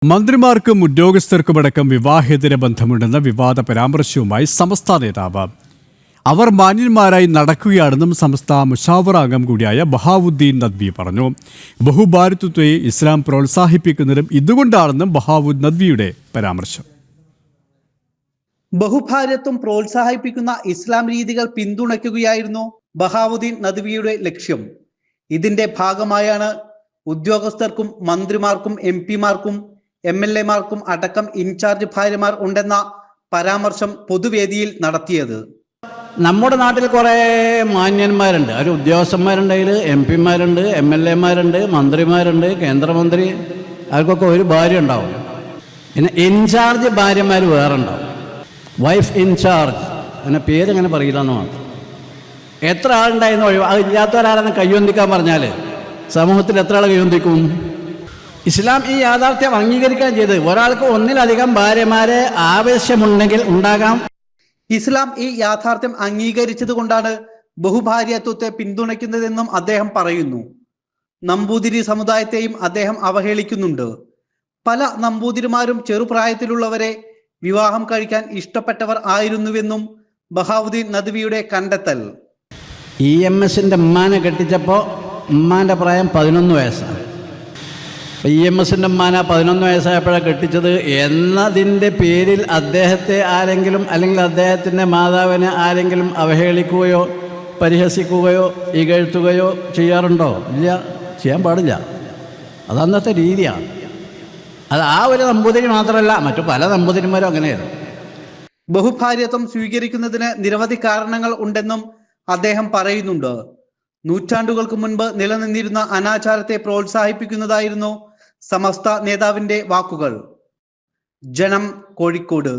മന്ത്രിമാർക്കും ഉദ്യോഗസ്ഥർക്കുമടക്കം വിവാഹേതര ബന്ധമുണ്ടെന്ന വിവാദ പരാമർശവുമായി സമസ്ത നേതാവ്. അവർ മാന്യന്മാരായി നടക്കുകയാണെന്നും സമസ്ത മുഷാവറ അംഗം കൂടിയായ ബഹാവുദ്ദീൻ നദ്വി പറഞ്ഞു. ബഹുഭാരതത്വത്തെ ഇസ്ലാം പ്രോത്സാഹിപ്പിക്കുന്നതും ഇതുകൊണ്ടാണെന്നും ബഹാവുദ്ദീൻ നദ്വിയുടെ പരാമർശം. ബഹുഭാര്യത്വം പ്രോത്സാഹിപ്പിക്കുന്ന ഇസ്ലാം രീതികൾ പിന്തുണയ്ക്കുകയായിരുന്നു ബഹാവുദ്ദീൻ നദ്വിയുടെ ലക്ഷ്യം. ഇതിന്റെ ഭാഗമായാണ് ഉദ്യോഗസ്ഥർക്കും മന്ത്രിമാർക്കും MP-മാർക്കും MLA-മാർക്കും അടക്കം ഇൻചാർജ് ഭാര്യമാർ ഉണ്ടെന്ന പരാമർശം പൊതുവേദിയിൽ നടത്തിയത്. നമ്മുടെ നാട്ടിൽ കുറേ മാന്യന്മാരുണ്ട്. അവർ ഉദ്യോഗസ്ഥന്മാരുണ്ടെങ്കിൽ MP-മാരുണ്ട്, MLA-മാരുണ്ട്, മന്ത്രിമാരുണ്ട്, കേന്ദ്രമന്ത്രി. അവർക്കൊക്കെ ഒരു ഭാര്യ ഉണ്ടാവും. പിന്നെ ഇൻചാർജ് ഭാര്യമാർ വേറെ ഉണ്ടാവും. വൈഫ് ഇൻചാർജ്, അങ്ങനെ പേരങ്ങനെ പറയില്ല എന്ന് മാത്രം. എത്ര ആളുണ്ടായിരുന്നു അതില്ലാത്തവരാരെന്ന് കയ്യൊന്തിക്കാൻ പറഞ്ഞാൽ സമൂഹത്തിൽ എത്ര ആൾ കയ്യൊന്തിക്കും? ഇസ്ലാം ഈ യാഥാർത്ഥ്യം അംഗീകരിക്കാൻ ചെയ്ത് ഒരാൾക്ക് ഒന്നിലധികം ഭാര്യമാരെ ആവശ്യമുണ്ടെങ്കിൽ ഉണ്ടാകാം. ഇസ്ലാം ഈ യാഥാർത്ഥ്യം അംഗീകരിച്ചത് കൊണ്ടാണ് ബഹുഭാര്യത്വത്തെ പിന്തുണയ്ക്കുന്നതെന്നും അദ്ദേഹം പറയുന്നു. നമ്പൂതിരി സമുദായത്തെയും അദ്ദേഹം അവഹേളിക്കുന്നുണ്ട്. പല നമ്പൂതിരിമാരും ചെറുപ്രായത്തിലുള്ളവരെ വിവാഹം കഴിക്കാൻ ഇഷ്ടപ്പെട്ടവർ ആയിരുന്നുവെന്നും ബഹാവുദ്ദീൻ നദ്വിയുടെ കണ്ടെത്തൽ. EMSന്റെ ഉമ്മാനെ കെട്ടിച്ചപ്പോൾ ഉമ്മാൻ്റെ പ്രായം 11 വയസ്സാണ്. EMSന്റെ ഉമ്മാനെ 11 വയസ്സായപ്പോഴാണ് കെട്ടിച്ചത് എന്നതിൻ്റെ പേരിൽ അദ്ദേഹത്തെ ആരെങ്കിലും അല്ലെങ്കിൽ അദ്ദേഹത്തിൻ്റെ മാതാവിനെ ആരെങ്കിലും അവഹേളിക്കുകയോ പരിഹസിക്കുകയോ ഇകഴ്ത്തുകയോ ചെയ്യാറുണ്ടോ? ഇല്ല, ചെയ്യാൻ പാടില്ല. അത് അന്നത്തെ രീതിയാണ്. അത് ആ ഒരു നമ്പൂതിരി മാത്രമല്ല, മറ്റു പല നമ്പൂതിരിമാരും അങ്ങനെയായിരുന്നു. ബഹുഭാര്യത്വം സ്വീകരിക്കുന്നതിന് നിരവധി കാരണങ്ങൾ ഉണ്ടെന്നും അദ്ദേഹം പറയുന്നുണ്ട്. നൂറ്റാണ്ടുകൾക്ക് മുൻപ് നിലനിന്നിരുന്ന അനാചാരത്തെ പ്രോത്സാഹിപ്പിക്കുന്നതായിരുന്നു സമസ്ത നേതാവിന്റെ വാക്കുകൾ. ജനം, കോഴിക്കോട്.